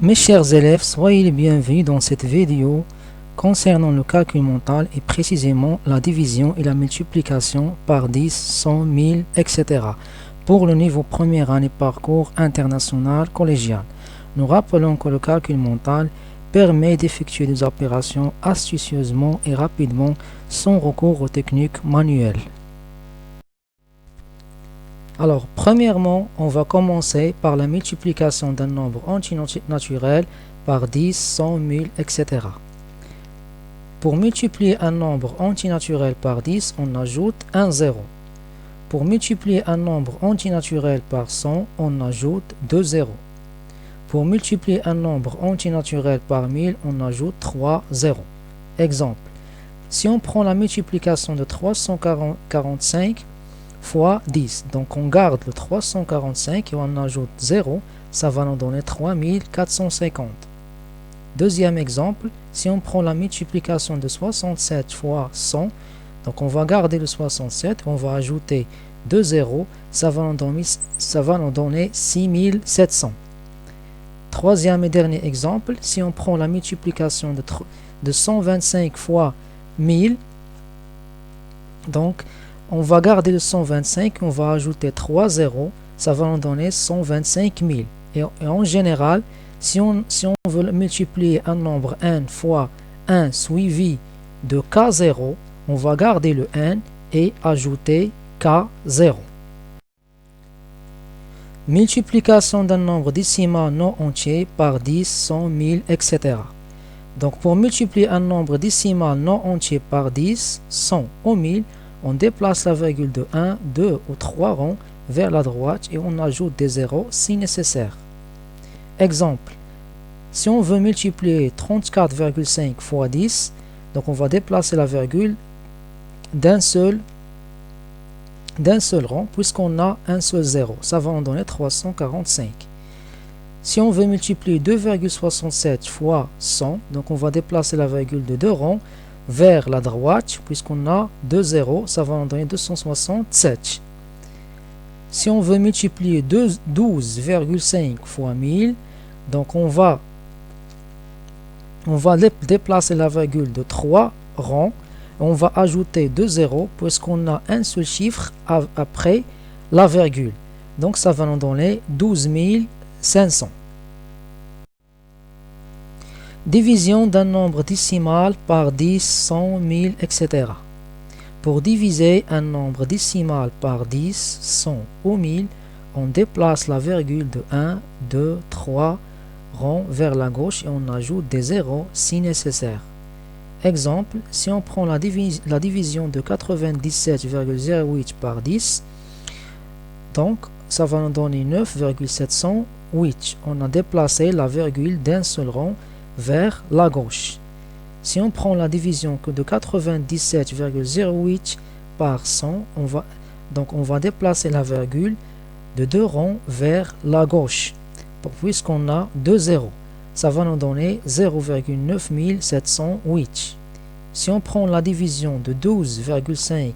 Mes chers élèves, soyez les bienvenus dans cette vidéo concernant le calcul mental et précisément la division et la multiplication par 10, 100, 1000, etc. pour le niveau première année parcours international collégial. Nous rappelons que le calcul mental permet d'effectuer des opérations astucieusement et rapidement sans recours aux techniques manuelles. Alors, premièrement, on va commencer par la multiplication d'un nombre antinaturel par 10, 100, 1000, etc. Pour multiplier un nombre antinaturel par 10, on ajoute un 0. Pour multiplier un nombre antinaturel par 100, on ajoute 2 zéros. Pour multiplier un nombre antinaturel par 1000, on ajoute 3 zéros. Exemple, si on prend la multiplication de 345 fois 10, donc on garde le 345 et on ajoute 0, ça va nous donner 3450. Deuxième exemple, si on prend la multiplication de 67 fois 100, donc on va garder le 67 et on va ajouter 2 zéros, ça va nous donner 6700. Troisième et dernier exemple, si on prend la multiplication de 125 fois 1000, donc on va garder le 125, on va ajouter 3 zéros, ça va nous donner 125 000. Et en général, si on veut multiplier un nombre n fois 1 suivi de k0, on va garder le n et ajouter k0. Multiplication d'un nombre décimal non entier par 10, 100, 1000, etc. Donc pour multiplier un nombre décimal non entier par 10, 100 ou 1000, on déplace la virgule de 1, 2 ou 3 rangs vers la droite et on ajoute des zéros si nécessaire. Exemple, si on veut multiplier 34,5 fois 10, donc on va déplacer la virgule d'un seul rang puisqu'on a un seul zéro. Ça va en donner 345. Si on veut multiplier 2,67 fois 100, donc on va déplacer la virgule de 2 rangs vers la droite, puisqu'on a 2 zéros, ça va en donner 267. Si on veut multiplier 12,5 fois 1000, donc on va déplacer la virgule de 3 rangs, on va ajouter 2 zéros, puisqu'on a un seul chiffre après la virgule. Donc ça va nous donner 12 500. Division d'un nombre décimal par 10, 100, 1000, etc. Pour diviser un nombre décimal par 10, 100 ou 1000, on déplace la virgule de 1, 2, 3 rangs vers la gauche et on ajoute des zéros si nécessaire. Exemple, si on prend la division de 97,08 par 10, donc ça va nous donner 9,708. On a déplacé la virgule d'un seul rang vers la gauche. Si on prend la division de 97,08 par 100, on va déplacer la virgule de 2 rangs vers la gauche, puisqu'on a 2 zéros. Ça va nous donner 0,9708. Si on prend la division de 12,5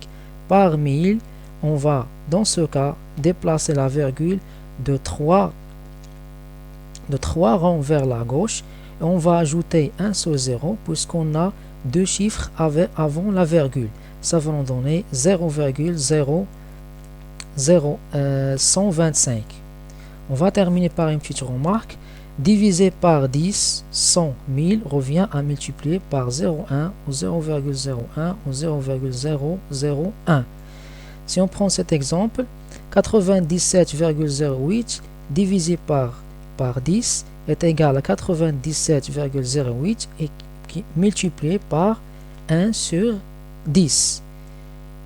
par 1000, on va, dans ce cas, déplacer la virgule de 3 rangs vers la gauche. Et on va ajouter un seul zéro puisqu'on a deux chiffres avant la virgule. Ça va nous donner 0,125. On va terminer par une petite remarque. Diviser par 10, 100, 1000 revient à multiplier par 0,1 ou 0,01 ou 0,001. Si on prend cet exemple, 97,08 divisé par 10 est égal à 97,08 et multiplié par 1 sur 10,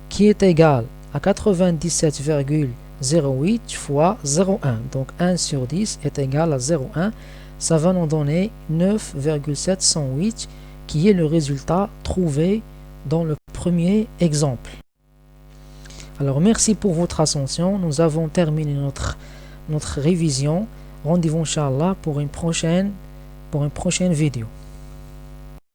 qui est égal à 97,08 fois 0,1. Donc 1 sur 10 est égal à 0,1. Ça va nous donner 9,708, qui est le résultat trouvé dans le premier exemple. Alors merci pour votre attention. Nous avons terminé notre révision. Rendez-vous, Inch'Allah, pour une prochaine vidéo.